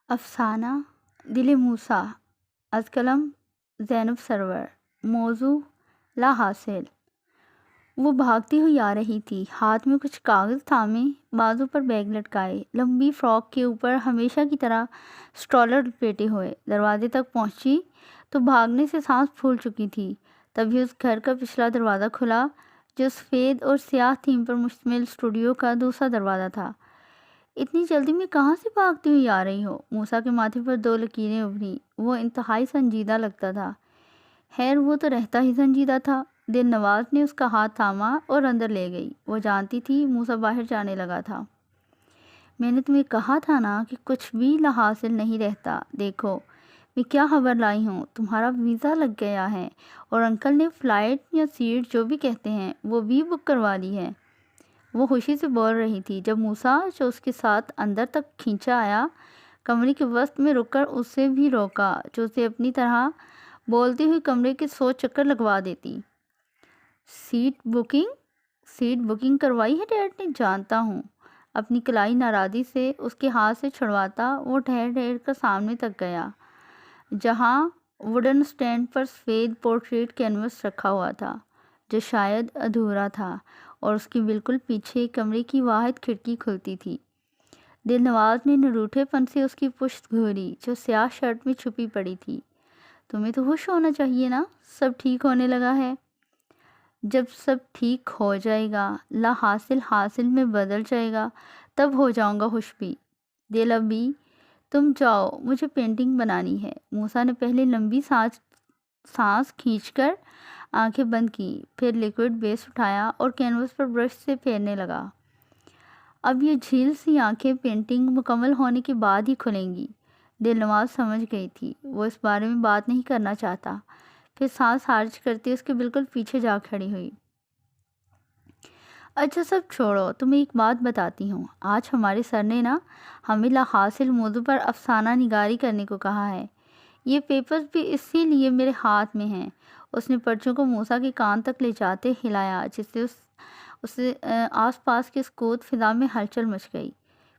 افسانہ دل موسیٰ از قلم زینب سرور۔ موضوع لا حاصل۔ وہ بھاگتی ہوئی آ رہی تھی، ہاتھ میں کچھ کاغذ تھامے، بازو پر بیگ لٹکائے، لمبی فراک کے اوپر ہمیشہ کی طرح اسٹرولر لپیٹے ہوئے۔ دروازے تک پہنچی تو بھاگنے سے سانس پھول چکی تھی۔ تبھی اس گھر کا پچھلا دروازہ کھلا جو سفید اور سیاہ تھیم پر مشتمل اسٹوڈیو کا دوسرا دروازہ تھا۔ اتنی جلدی میں کہاں سے بھاگتی ہوئی آ رہی ہو؟ موسیٰ کے ماتھے پر 2 لکیریں ابھریں۔ وہ انتہائی سنجیدہ لگتا تھا۔ خیر وہ تو رہتا ہی سنجیدہ تھا۔ دل نواز نے اس کا ہاتھ تھاما اور اندر لے گئی۔ وہ جانتی تھی موسیٰ باہر جانے لگا تھا۔ میں نے تمہیں کہا تھا نا کہ کچھ بھی لا حاصل نہیں رہتا۔ دیکھو میں کیا خبر لائی ہوں، تمہارا ویزا لگ گیا ہے اور انکل نے فلائٹ یا سیٹ جو بھی کہتے ہیں وہ بھی بک کروا لی ہے۔ وہ خوشی سے بول رہی تھی جب موسیٰ جو اس کے ساتھ اندر تک کھینچا آیا، کمرے کے وسط میں رک کر اسے بھی روکا جو اسے اپنی طرح بولتی ہوئی کمرے کے 100 چکر لگوا دیتی۔ سیٹ بکنگ کروائی ہے ڈیڈ نے؟ جانتا ہوں۔ اپنی کلائی ناراضی سے اس کے ہاتھ سے چھڑواتا وہ ٹھہر کر سامنے تک گیا جہاں ووڈن سٹینڈ پر سفید پورٹریٹ کینوس رکھا ہوا تھا جو شاید ادھورا تھا، اور اس کے بالکل پیچھے کمرے کی واحد کھڑکی کھلتی تھی۔ دل نواز نے نروٹھے پن سے اس کی پشت گھوری جو سیاہ شرٹ میں چھپی پڑی تھی۔ تمہیں تو ہوش ہونا چاہیے نا، سب ٹھیک ہونے لگا ہے۔ جب سب ٹھیک ہو جائے گا، لا حاصل حاصل میں بدل جائے گا، تب ہو جاؤں گا خوش بھی۔ دل ابھی تم جاؤ، مجھے پینٹنگ بنانی ہے۔ موسیٰ نے پہلے لمبی سانس کھینچ کر آنکھیں بند کی، پھر لیکوڈ بیس اٹھایا اور کینوس پر برش سے پھیرنے لگا۔ اب یہ جھیل سی آنکھیں پینٹنگ مکمل ہونے کے بعد ہی کھلیں گی۔ دل نواز سمجھ گئی تھی وہ اس بارے میں بات نہیں کرنا چاہتا، پھر سانس خارج کرتی اس کے بالکل پیچھے جا کھڑی ہوئی۔ اچھا سب چھوڑو، تمہیں ایک بات بتاتی ہوں۔ آج ہمارے سر نے نا ہمیں لا حاصل موضوع پر افسانہ نگاری کرنے کو کہا ہے۔ یہ پیپرز بھی اسی لیے میرے ہاتھ میں ہیں۔ اس نے پرچوں کو موسیٰ کے کان تک لے جاتے ہلایا جس سے اسے آس پاس کے سکوت فضا میں ہلچل مچ گئی۔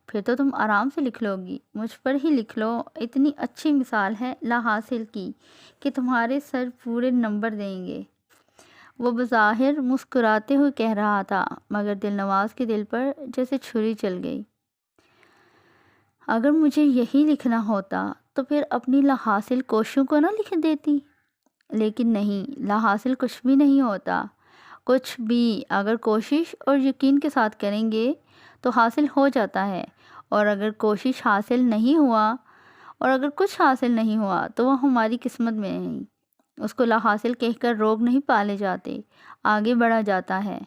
پھر تو تم آرام سے لکھ لو گی، مجھ پر ہی لکھ لو۔ اتنی اچھی مثال ہے لا حاصل کی کہ تمہارے سر پورے نمبر دیں گے۔ وہ بظاہر مسکراتے ہوئے کہہ رہا تھا، مگر دل نواز کے دل پر جیسے چھری چل گئی۔ اگر مجھے یہی لکھنا ہوتا تو پھر اپنی لا حاصل کوششوں کو نہ لکھ دیتی۔ لیکن نہیں، لا حاصل کچھ بھی نہیں ہوتا۔ کچھ بھی اگر کوشش اور یقین کے ساتھ کریں گے تو حاصل ہو جاتا ہے، اور اگر کچھ حاصل نہیں ہوا تو وہ ہماری قسمت میں نہیں۔ اس کو لا حاصل کہہ کر روگ نہیں پالے جاتے، آگے بڑھا جاتا ہے،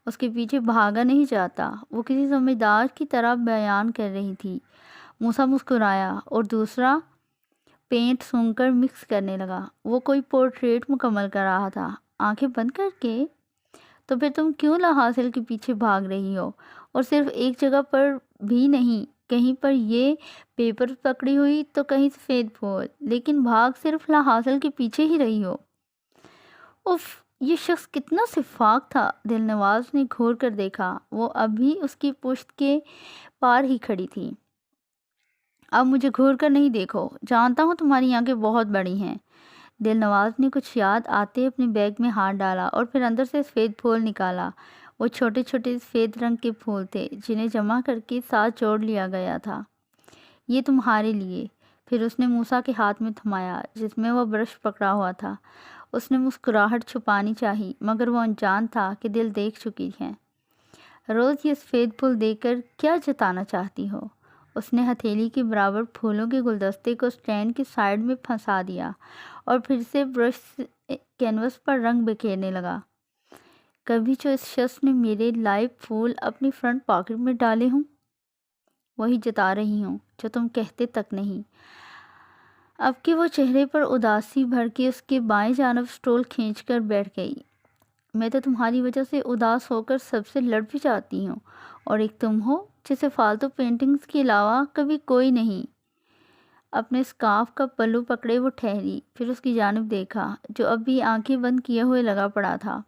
اس کے پیچھے بھاگا نہیں جاتا۔ وہ کسی سمجھدار کی طرح بیان کر رہی تھی۔ موسیٰ مسکرایا اور دوسرا پینٹ سونگھ کر مکس کرنے لگا۔ وہ کوئی پورٹریٹ مکمل کر رہا تھا۔ آنکھیں بند کر کے؟ تو پھر تم کیوں لا حاصل کے پیچھے بھاگ رہی ہو؟ اور صرف ایک جگہ پر بھی نہیں، کہیں پر یہ پیپر پکڑی ہوئی تو کہیں سفید پھول، لیکن بھاگ صرف لا حاصل کے پیچھے ہی رہی ہو۔ اف، یہ شخص کتنا شفاق تھا۔ دل نواز نے گھور کر دیکھا، وہ اب بھی اس کی پشت کے پار ہی کھڑی تھی۔ اب مجھے گھور کر نہیں دیکھو، جانتا ہوں تمہاری آنکھیں بہت بڑی ہیں۔ دل نواز نے کچھ یاد آتے اپنے بیگ میں ہاتھ ڈالا اور پھر اندر سے سفید پھول نکالا۔ وہ چھوٹے چھوٹے سفید رنگ کے پھول تھے جنہیں جمع کر کے ساتھ جوڑ لیا گیا تھا۔ یہ تمہارے لیے۔ پھر اس نے موسیٰ کے ہاتھ میں تھمایا جس میں وہ برش پکڑا ہوا تھا۔ اس نے مسکراہٹ چھپانی چاہی، مگر وہ انجان تھا کہ دل دیکھ چکی ہے۔ روز یہ سفید پھول دے کر کیا جتانا چاہتی ہو؟ اس نے ہتھیلی کے برابر پھولوں کے گلدستے کو سٹینڈ کی سائیڈ میں پھنسا دیا اور پھر سے برش کینوس پر رنگ بکھیرنے لگا۔ کبھی جو اس شخص نے میرے لائے پھول اپنی فرنٹ پاکٹ میں ڈالے ہوں، وہی جتا رہی ہوں جو تم کہتے تک نہیں۔ اب کہ وہ چہرے پر اداسی بھر کے اس کے بائیں جانب سٹول کھینچ کر بیٹھ گئی۔ میں تو تمہاری وجہ سے اداس ہو کر سب سے لڑ بھی جاتی ہوں، اور ایک تم ہو جسے فالتو پینٹنگز کے علاوہ کبھی کوئی نہیں۔ اپنے اسکارف کا پلو پکڑے وہ ٹھہری، پھر اس کی جانب دیکھا جو اب بھی آنکھیں بند کیے ہوئے لگا پڑا تھا۔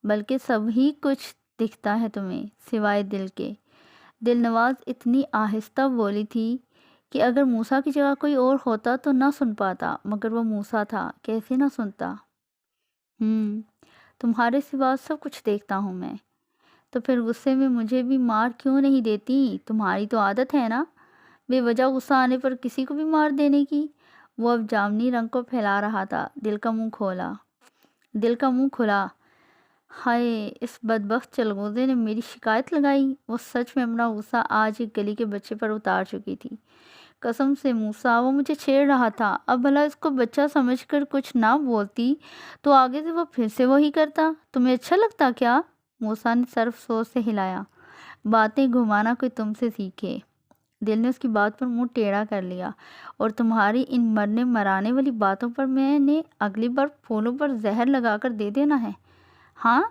بلکہ سب ہی کچھ دکھتا ہے تمہیں سوائے دل کے۔ دل نواز اتنی آہستہ بولی تھی کہ اگر موسیٰ کی جگہ کوئی اور ہوتا تو نہ سن پاتا، مگر وہ موسیٰ تھا، کیسے نہ سنتا؟ تمہارے سوا سب کچھ دیکھتا ہوں میں، تو پھر غصے میں مجھے بھی مار کیوں نہیں دیتی؟ تمہاری تو عادت ہے نا بے وجہ غصہ آنے پر کسی کو بھی مار دینے کی۔ وہ اب جامنی رنگ کو پھیلا رہا تھا، دل کا منہ کھلا۔ ہائے، اس بدبخت چلغوزے نے میری شکایت لگائی۔ وہ سچ میں اپنا غصہ آج ایک گلی کے بچے پر اتار چکی تھی۔ قسم سے موسیٰ، وہ مجھے چھیڑ رہا تھا، اب بھلا اس کو بچہ سمجھ کر کچھ نہ بولتی تو آگے سے وہ پھر سے وہی کرتا۔ تمہیں اچھا لگتا کیا؟ موسیٰ نے سر افسوس سے ہلایا۔ باتیں گھمانا کوئی تم سے سیکھے۔ دل نے اس کی بات پر منہ ٹیڑھا کر لیا۔ اور تمہاری ان مرنے مرانے والی باتوں پر میں نے اگلی بار پھولوں پر زہر لگا کر دے دینا ہے۔ ہاں؟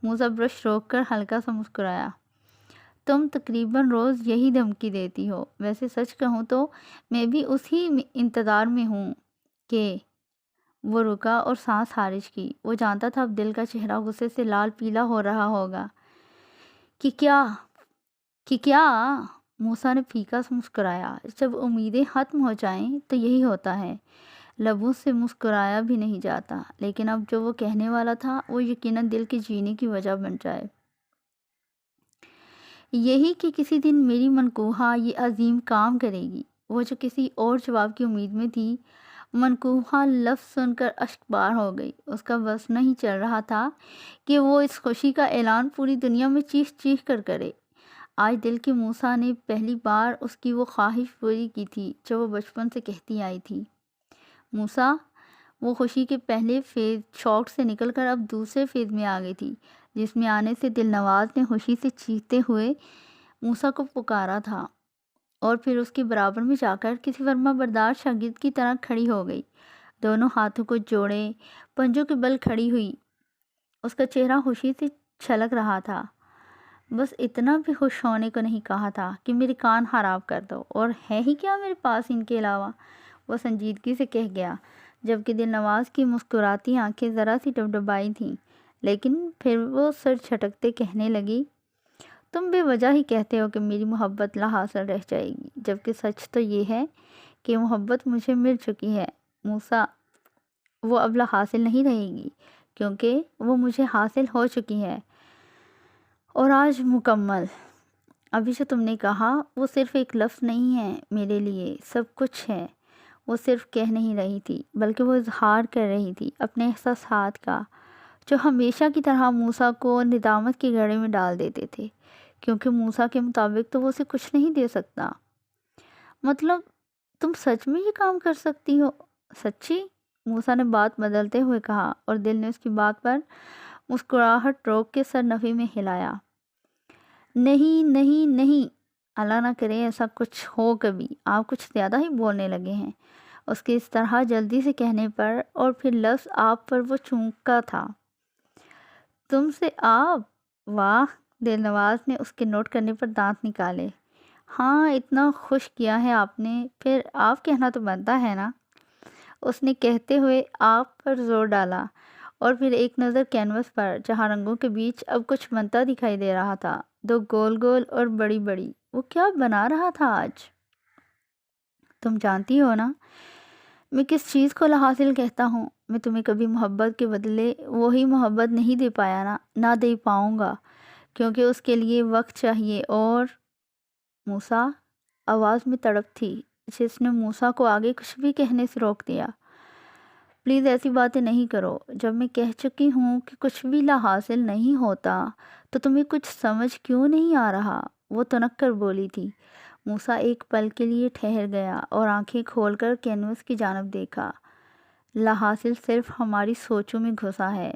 موسیٰ برش روک کر ہلکا سا مسکرایا۔ تم تقریباً روز یہی دھمکی دیتی ہو۔ ویسے سچ کہوں تو میں بھی اسی انتظار میں ہوں کہ… وہ رکا اور سانس خارج کی۔ وہ جانتا تھا اب دل کا چہرہ غصے سے لال پیلا ہو رہا ہوگا۔ کہ کیا؟ موسیٰ نے پھیکا سا مسکرایا۔ جب امیدیں ختم ہو جائیں تو یہی ہوتا ہے، لبوں سے مسکرایا بھی نہیں جاتا، لیکن اب جو وہ کہنے والا تھا وہ یقیناً دل کے جینے کی وجہ بن جائے۔ یہی کہ کسی دن میری منقوہہ یہ عظیم کام کرے گی۔ وہ جو کسی اور جواب کی امید میں تھی، منقوہہ لفظ سن کر اشک بار ہو گئی۔ اس کا بس نہیں چل رہا تھا کہ وہ اس خوشی کا اعلان پوری دنیا میں چیخ چیخ کر کرے۔ آج دل کے موسیٰ نے پہلی بار اس کی وہ خواہش پوری کی تھی جو وہ بچپن سے کہتی آئی تھی۔ موسیٰ، وہ خوشی کے پہلے فیز شوق سے نکل کر اب دوسرے فیز میں آ گئی تھی، جس میں آنے سے دل نواز نے خوشی سے چیختے ہوئے موسیٰ کو پکارا تھا، اور پھر اس کے برابر میں جا کر کسی فرما بردار شاگرد کی طرح کھڑی ہو گئی، دونوں ہاتھوں کو جوڑے پنجوں کے بل کھڑی ہوئی۔ اس کا چہرہ خوشی سے چھلک رہا تھا۔ بس اتنا بھی خوش ہونے کو نہیں کہا تھا کہ میرے کان خراب کر دو، اور ہے ہی کیا میرے پاس ان کے علاوہ، وہ سنجیدگی سے کہہ گیا، جبکہ دل نواز کی مسکراتی آنکھیں ذرا سی ڈبڈبائی تھیں، لیکن پھر وہ سر جھٹکتے کہنے لگی، تم بے وجہ ہی کہتے ہو کہ میری محبت لا حاصل رہ جائے گی، جبکہ سچ تو یہ ہے کہ محبت مجھے مل چکی ہے موسیٰ۔ وہ اب لا حاصل نہیں رہے گی، کیونکہ وہ مجھے حاصل ہو چکی ہے، اور آج مکمل۔ ابھی جو تم نے کہا وہ صرف ایک لفظ نہیں ہے، میرے لیے سب کچھ ہے۔ وہ صرف کہہ نہیں رہی تھی، بلکہ وہ اظہار کر رہی تھی اپنے احساسات کا، جو ہمیشہ کی طرح موسیٰ کو ندامت کے گڑھے میں ڈال دیتے تھے، کیونکہ موسیٰ کے مطابق تو وہ اسے کچھ نہیں دے سکتا۔ مطلب تم سچ میں یہ کام کر سکتی ہو؟ سچی؟ موسیٰ نے بات بدلتے ہوئے کہا، اور دل نے اس کی بات پر مسکراہٹ روک کے سر نفی میں ہلایا۔ نہیں نہیں نہیں، اللہ نہ کرے ایسا کچھ ہو کبھی، آپ کچھ زیادہ ہی بولنے لگے ہیں۔ اس کے اس طرح جلدی سے کہنے پر اور پھر لفظ آپ پر وہ چونکا تھا۔ تم سے آپ؟ واہ! دل نواز نے اس کے نوٹ کرنے پر دانت نکالے۔ ہاں، اتنا خوش کیا ہے آپ نے، پھر آپ کہنا تو بنتا ہے نا۔ اس نے کہتے ہوئے آپ پر زور ڈالا، اور پھر ایک نظر کینوس پر، جہاں رنگوں کے بیچ اب کچھ بنتا دکھائی دے رہا تھا، دو گول گول اور بڑی بڑی۔ وہ کیا بنا رہا تھا آج؟ تم جانتی ہو نا میں کس چیز کو لا حاصل کہتا ہوں۔ میں تمہیں کبھی محبت کے بدلے وہی محبت نہیں دے پایا، نہ دے پاؤں گا، کیونکہ اس کے لیے وقت چاہیے۔ اور موسیٰ، آواز میں تڑپ تھی جس نے موسیٰ کو آگے کچھ بھی کہنے سے روک دیا۔ پلیز ایسی باتیں نہیں کرو۔ جب میں کہہ چکی ہوں کہ کچھ بھی لا حاصل نہیں ہوتا تو تمہیں کچھ سمجھ کیوں نہیں آ رہا؟ وہ تنک کر بولی تھی۔ موسیٰ ایک پل کے لیے ٹھہر گیا اور آنکھیں کھول کر کینوس کی جانب دیکھا۔ لا حاصل صرف ہماری سوچوں میں گھسا ہے،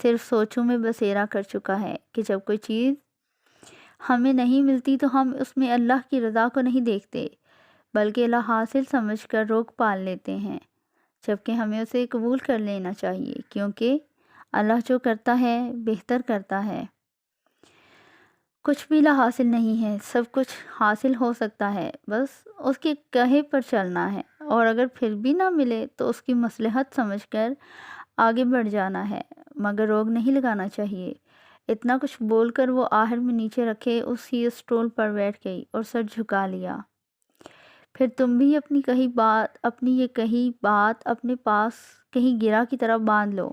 صرف سوچوں میں بسیرا کر چکا ہے کہ جب کوئی چیز ہمیں نہیں ملتی تو ہم اس میں اللہ کی رضا کو نہیں دیکھتے، بلکہ لا حاصل سمجھ کر روک پال لیتے ہیں، جبکہ ہمیں اسے قبول کر لینا چاہیے، کیونکہ اللہ جو کرتا ہے بہتر کرتا ہے۔ کچھ بھی لا حاصل نہیں ہے، سب کچھ حاصل ہو سکتا ہے، بس اس کے کہے پر چلنا ہے، اور اگر پھر بھی نہ ملے تو اس کی مصلحت سمجھ کر آگے بڑھ جانا ہے، مگر روک نہیں لگانا چاہیے۔ اتنا کچھ بول کر وہ آہر میں نیچے رکھے اسی اسٹول پر بیٹھ گئی اور سر جھکا لیا۔ پھر تم بھی اپنی یہ کہی بات اپنے پاس کہیں گرا کی طرح باندھ لو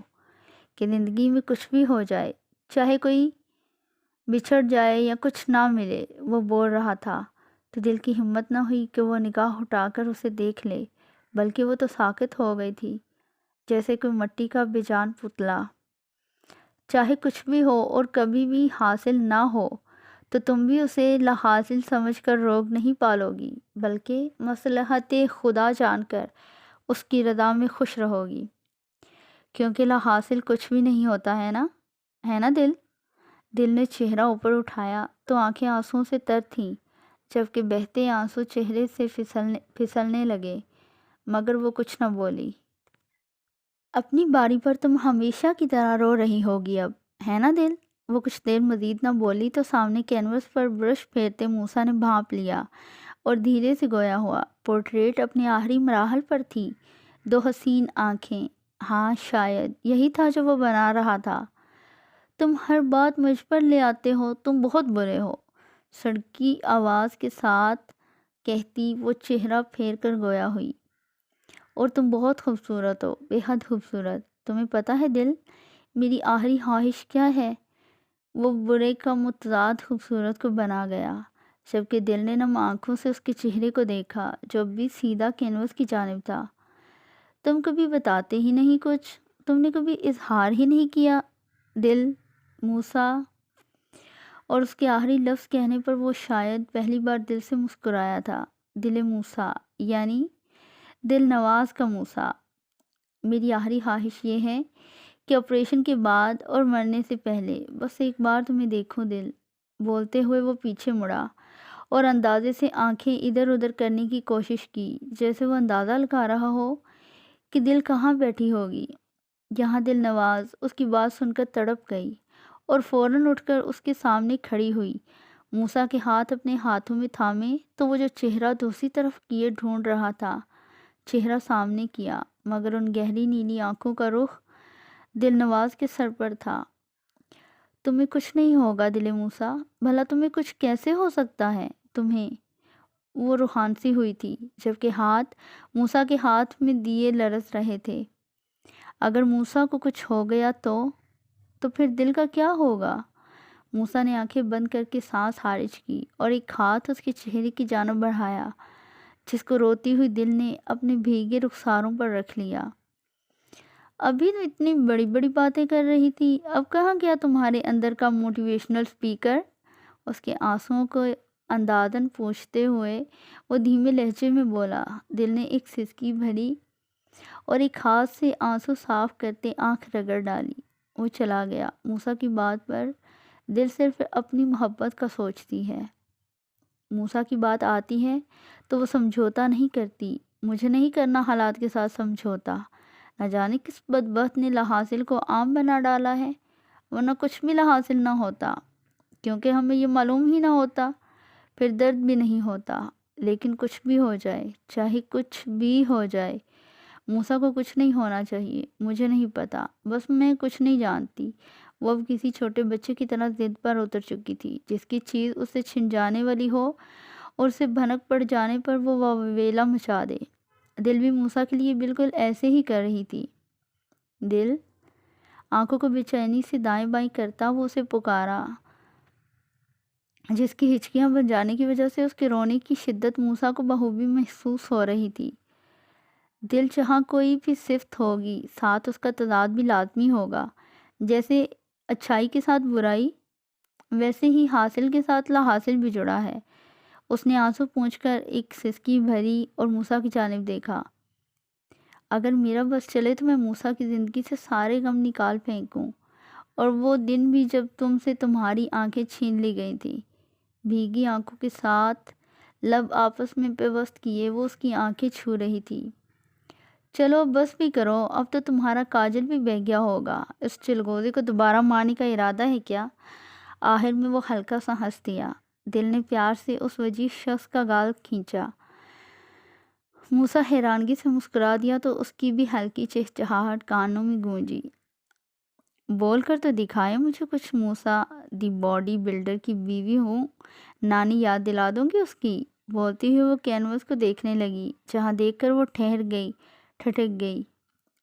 کہ زندگی میں کچھ بھی ہو جائے، چاہے کوئی بچھڑ جائے یا کچھ نہ ملے۔ وہ بول رہا تھا تو دل کی ہمت نہ ہوئی کہ وہ نگاہ اٹھا کر اسے دیکھ لے، بلکہ وہ تو ساکت ہو گئی تھی جیسے کوئی مٹی کا بے جان پتلا۔ چاہے کچھ بھی ہو اور کبھی بھی حاصل نہ ہو تو تم بھی اسے لا حاصل سمجھ کر روگ نہیں پالو گی، بلکہ مصلحت خدا جان کر اس کی رضا میں خوش رہو گی، کیونکہ لا حاصل کچھ بھی نہیں ہوتا ہے نا دل؟ دل نے چہرہ اوپر اٹھایا تو آنکھیں آنسوؤں سے تر تھیں، جبکہ بہتے آنسو چہرے سے پھسلنے لگے، مگر وہ کچھ نہ بولی۔ اپنی باری پر تم ہمیشہ کی طرح رو رہی ہوگی اب، ہے نا دل؟ وہ کچھ دیر مزید نہ بولی تو سامنے کینوس پر برش پھیرتے موسیٰ نے بھانپ لیا اور دھیرے سے گویا ہوا۔ پورٹریٹ اپنے آخری مراحل پر تھی، دو حسین آنکھیں۔ ہاں، شاید یہی تھا جو وہ بنا رہا تھا۔ تم ہر بات مجھ پر لے آتے ہو، تم بہت برے ہو، سڑکی آواز کے ساتھ کہتی وہ چہرہ پھیر کر گویا ہوئی۔ اور تم بہت خوبصورت ہو، بے حد خوبصورت۔ تمہیں پتہ ہے دل، میری آخری خواہش کیا ہے؟ وہ برے کا متضاد خوبصورت کو بنا گیا، جبکہ دل نے نم آنکھوں سے اس کے چہرے کو دیکھا جو اب بھی سیدھا کینوس کی جانب تھا۔ تم کبھی بتاتے ہی نہیں کچھ، تم نے کبھی اظہار ہی نہیں کیا دل، موسیٰ۔ اور اس کے آخری لفظ کہنے پر وہ شاید پہلی بار دل سے مسکرایا تھا۔ دل موسیٰ، یعنی دل نواز کا موسیٰ۔ میری آخری خواہش یہ ہے کہ آپریشن کے بعد اور مرنے سے پہلے بس ایک بار تمہیں دیکھوں دل۔ بولتے ہوئے وہ پیچھے مڑا اور اندازے سے آنکھیں ادھر ادھر کرنے کی کوشش کی، جیسے وہ اندازہ لگا رہا ہو کہ دل کہاں بیٹھی ہوگی۔ یہاں دل نواز اس کی بات سن کر تڑپ گئی اور فوراً اٹھ کر اس کے سامنے کھڑی ہوئی، موسیٰ کے ہاتھ اپنے ہاتھوں میں تھامے تو وہ جو چہرہ دوسری طرف کیے ڈھونڈ رہا تھا، چہرہ سامنے کیا، مگر ان گہری نیلی آنکھوں کا رخ دل نواز کے سر پر تھا۔ تمہیں کچھ نہیں ہوگا دل موسیٰ، بھلا تمہیں کچھ کیسے ہو سکتا ہے تمہیں؟ وہ روحانسی ہوئی تھی، جبکہ ہاتھ موسیٰ کے ہاتھ میں دیے لرز رہے تھے۔ اگر موسیٰ کو کچھ ہو گیا تو پھر دل کا کیا ہوگا؟ موسیٰ نے آنکھیں بند کر کے سانس خارج کی اور ایک ہاتھ اس کے چہرے کی جانب بڑھایا، جس کو روتی ہوئی دل نے اپنے بھیگے رخساروں پر رکھ لیا۔ ابھی تو اتنی بڑی بڑی باتیں کر رہی تھی، اب کہاں گیا تمہارے اندر کا موٹیویشنل سپیکر؟ اس کے آنسوؤں کو اندازاً پوچھتے ہوئے وہ دھیمے لہجے میں بولا۔ دل نے ایک سسکی بھری اور ایک ہاتھ سے آنسو صاف کرتے آنکھ رگڑ ڈالی۔ وہ چلا گیا۔ موسیٰ کی بات پر دل صرف اپنی محبت کا سوچتی ہے۔ موسیٰ کی بات آتی ہے تو وہ سمجھوتا نہیں کرتی۔ مجھے نہیں کرنا حالات کے ساتھ سمجھوتا۔ نہ جانے کس بدبخت نے لا حاصل کو عام بنا ڈالا ہے، ورنہ کچھ بھی لا حاصل نہ ہوتا، کیونکہ ہمیں یہ معلوم ہی نہ ہوتا، پھر درد بھی نہیں ہوتا۔ لیکن کچھ بھی ہو جائے، چاہے کچھ بھی ہو جائے، موسیٰ کو کچھ نہیں ہونا چاہیے۔ مجھے نہیں پتا، بس میں کچھ نہیں جانتی۔ وہ اب کسی چھوٹے بچے کی طرح ضد پر اتر چکی تھی، جس کی چیز اس سے چھن جانے والی ہو اور اسے بھنک پڑ جانے پر وہ واویلا مچا دے۔ دل بھی موسیٰ کے لیے بالکل ایسے ہی کر رہی تھی۔ دل، آنکھوں کو بے چینی سے دائیں بائیں کرتا وہ اسے پکارا، جس کی ہچکیاں بن جانے کی وجہ سے اس کے رونے کی شدت موسیٰ کو بخوبی محسوس ہو رہی تھی۔ دل، جہاں کوئی بھی صفت ہوگی ساتھ اس کا تضاد بھی لازمی ہوگا۔ جیسے اچھائی کے ساتھ برائی، ویسے ہی حاصل کے ساتھ لا حاصل بھی جڑا ہے۔ اس نے آنسو پونچھ کر ایک سسکی بھری اور موسیٰ کی جانب دیکھا۔ اگر میرا بس چلے تو میں موسیٰ کی زندگی سے سارے غم نکال پھینکوں، اور وہ دن بھی جب تم سے تمہاری آنکھیں چھین لی گئی تھی۔ بھیگی آنکھوں کے ساتھ لب آپس میں پیوست کیے وہ اس کی آنکھیں چھو رہی تھی۔ چلو بس بھی کرو، اب تو تمہارا کاجل بھی بہہ گیا ہوگا۔ اس چلغوزے کو دوبارہ مارنے کا ارادہ ہے کیا؟ آخر میں وہ ہلکا سا ہنس دیا۔ دل نے پیار سے اس وجیح شخص کا گال کھینچا۔ موسیٰ حیرانگی سے مسکرا دیا تو اس کی بھی ہلکی چہچہاہٹ کانوں میں گونجی۔ بول کر تو دکھائے مجھے کچھ، موسیٰ دی باڈی بلڈر کی بیوی ہوں، نانی یاد دلا دوں گی اس کی۔ بولتی ہوئی وہ کینوس کو دیکھنے لگی، جہاں دیکھ کر وہ ٹھٹک گئی۔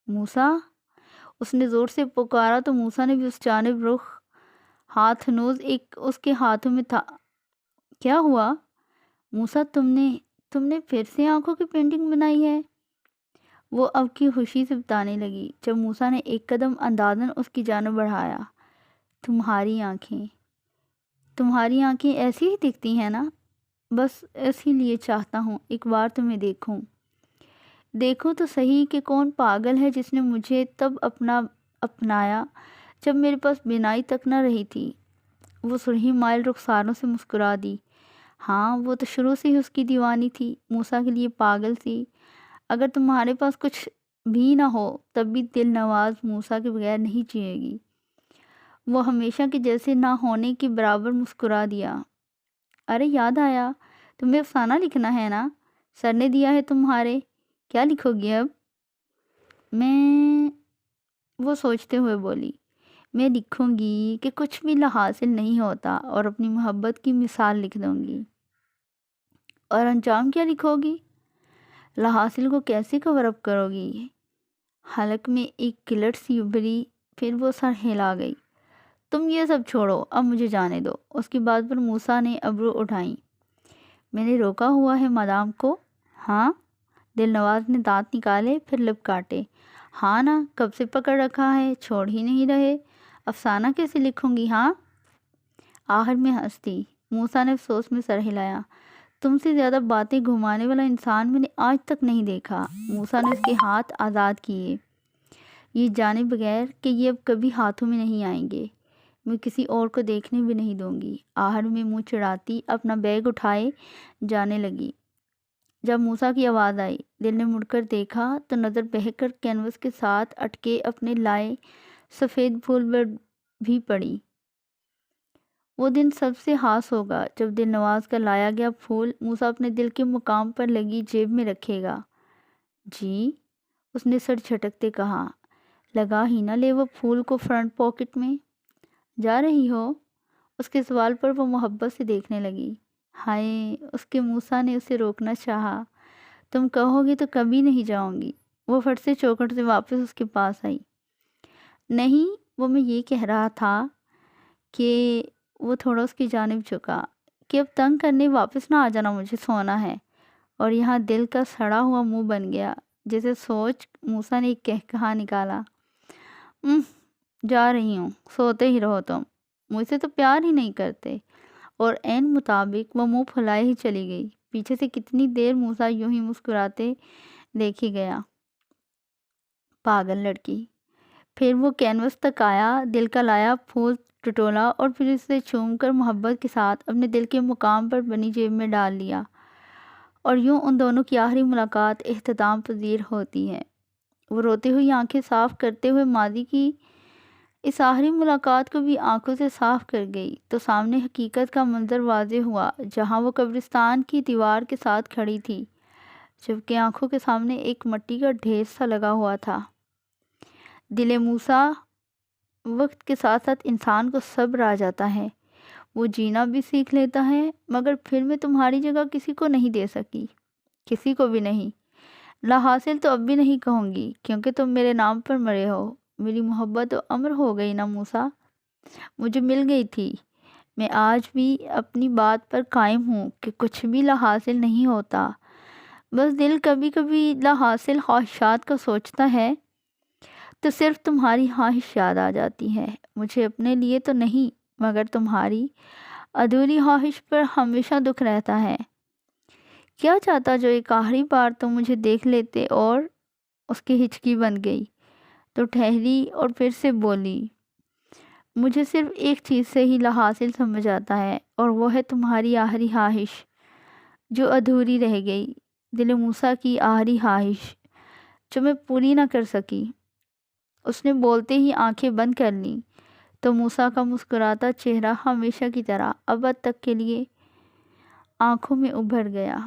موسیٰ! اس نے زور سے پکارا تو موسیٰ نے بھی اس جانب رخ، ہاتھ نوز ایک اس کے ہاتھوں میں تھا۔ کیا ہوا؟ موسیٰ، تم نے پھر سے آنکھوں کی پینٹنگ بنائی ہے؟ وہ اب کی خوشی سے بتانے لگی، جب موسیٰ نے ایک قدم اندازاً اس کی جانب بڑھایا۔ تمہاری آنکھیں ایسی ہی دکھتی ہیں نا؟ بس اسی لیے چاہتا ہوں ایک بار تمہیں دیکھوں تو صحیح کہ کون پاگل ہے جس نے مجھے تب اپنایا جب میرے پاس بینائی تک نہ رہی تھی۔ وہ سرخی مائل رخساروں سے مسکرا دی۔ ہاں، وہ تو شروع سے ہی اس کی دیوانی تھی، موسیٰ کے لیے پاگل سی۔ اگر تمہارے پاس کچھ بھی نہ ہو تب بھی دل نواز موسیٰ کے بغیر نہیں جیے گی۔ وہ ہمیشہ کے جیسے نہ ہونے کے برابر مسکرا دیا۔ ارے یاد آیا، تمہیں افسانہ لکھنا ہے نا؟ سر نے دیا ہے تمہارے، کیا لکھو گی اب؟ وہ سوچتے ہوئے بولی، میں لکھوں گی کہ کچھ بھی حاصل نہیں ہوتا اور اپنی محبت کی مثال لکھ دوں گی۔ اور انجام کیا لکھو گی؟ حاصل کو کیسے کور اپ کرو گی؟ حلق میں ایک کلٹ سی ابھری، پھر وہ سر ہلا گئی۔ تم یہ سب چھوڑو، اب مجھے جانے دو۔ اس کی بات پر موسیٰ نے ابرو اٹھائیں۔ میں نے روکا ہوا ہے مدام کو؟ ہاں؟ دل نواز نے دانت نکالے، پھر لب کاٹے۔ ہاں نا، کب سے پکڑ رکھا ہے، چھوڑ ہی نہیں رہے۔ افسانہ کیسے لکھوں گی؟ ہاں؟ آخر میں ہنس دی۔ موسیٰ نے افسوس میں سر ہلایا۔ تم سے زیادہ باتیں گھمانے والا انسان میں نے آج تک نہیں دیکھا۔ موسیٰ نے اس کے ہاتھ آزاد کیے، یہ جانے بغیر کہ یہ اب کبھی ہاتھوں میں نہیں آئیں گے۔ میں کسی اور کو دیکھنے بھی نہیں دوں گی۔ آہر میں منہ چڑھاتی اپنا بیگ اٹھائے جانے لگی۔ جب موسیٰ کی آواز آئی، دل نے مڑ کر دیکھا تو نظر بہک کر کینوس کے ساتھ اٹکے اپنے لائے سفید پھول پر بھی پڑی۔ وہ دن سب سے خاص ہوگا جب دل نواز کا لایا گیا پھول موسیٰ اپنے دل کے مقام پر لگی جیب میں رکھے گا۔ جی؟ اس نے سر جھٹکتے کہا۔ لگا ہی نہ لے وہ پھول کو فرنٹ پاکٹ میں۔ جا رہی ہو؟ اس کے سوال پر وہ محبت سے دیکھنے لگی۔ ہائے، اس کے موسیٰ نے اسے روکنا چاہا۔ تم کہو گی تو کبھی نہیں جاؤں گی۔ وہ فٹ سے چوکھٹ سے واپس اس کے پاس آئی۔ نہیں، وہ میں یہ کہہ رہا تھا کہ وہ تھوڑا اس کی جانب جھکا، کہ اب تنگ کرنے واپس نہ آ جانا، مجھے سونا ہے۔ اور یہاں دل کا سڑا ہوا منہ بن گیا، جسے سوچ موسیٰ نے ایک کہکہا نکالا۔ جا رہی ہوں، سوتے ہی رہو تم، مجھ سے تو پیار ہی نہیں کرتے۔ اور عین مطابق وہ منہ پھلائے ہی چلی گئی۔ پیچھے سے کتنی دیر موسیٰ یوں ہی مسکراتے دیکھی گیا۔ پاگل لڑکی۔ پھر وہ کینوس تک آیا، دل کا لایا پھول ٹٹولا اور پھر اسے چوم کر محبت کے ساتھ اپنے دل کے مقام پر بنی جیب میں ڈال لیا۔ اور یوں ان دونوں کی آخری ملاقات اختتام پذیر ہوتی ہے۔ وہ روتے ہوئی آنکھیں صاف کرتے ہوئے ماضی کی اس آخری ملاقات کو بھی آنکھوں سے صاف کر گئی تو سامنے حقیقت کا منظر واضح ہوا، جہاں وہ قبرستان کی دیوار کے ساتھ کھڑی تھی، جبکہ آنکھوں کے سامنے ایک مٹی کا ڈھیر سا لگا ہوا تھا۔ دل موسیٰ، وقت کے ساتھ ساتھ انسان کو صبر آ جاتا ہے، وہ جینا بھی سیکھ لیتا ہے، مگر پھر میں تمہاری جگہ کسی کو نہیں دے سکی، کسی کو بھی نہیں۔ حاصل تو اب بھی نہیں کہوں گی، کیونکہ تم میرے نام پر مرے ہو۔ میری محبت تو امر ہو گئی نا موسیٰ، مجھے مل گئی تھی۔ میں آج بھی اپنی بات پر قائم ہوں کہ کچھ بھی حاصل نہیں ہوتا، بس دل کبھی کبھی حاصل خواہشات کا سوچتا ہے تو صرف تمہاری خواہش یاد آ جاتی ہے، مجھے اپنے لیے تو نہیں، مگر تمہاری ادھوری خواہش پر ہمیشہ دکھ رہتا ہے۔ کیا چاہتا جو ایک آخری بار تم مجھے دیکھ لیتے۔ اور اس کی ہچکی بن گئی تو ٹھہری اور پھر سے بولی، مجھے صرف ایک چیز سے ہی حاصل سمجھ آتا ہے، اور وہ ہے تمہاری آخری خواہش جو ادھوری رہ گئی، دل موسیٰ کی آخری خواہش جو میں پوری نہ کر سکی۔ اس نے بولتے ہی آنکھیں بند کر لیں تو موسیٰ کا مسکراتا چہرہ ہمیشہ کی طرح ابد تک کے لیے آنکھوں میں ابھر گیا۔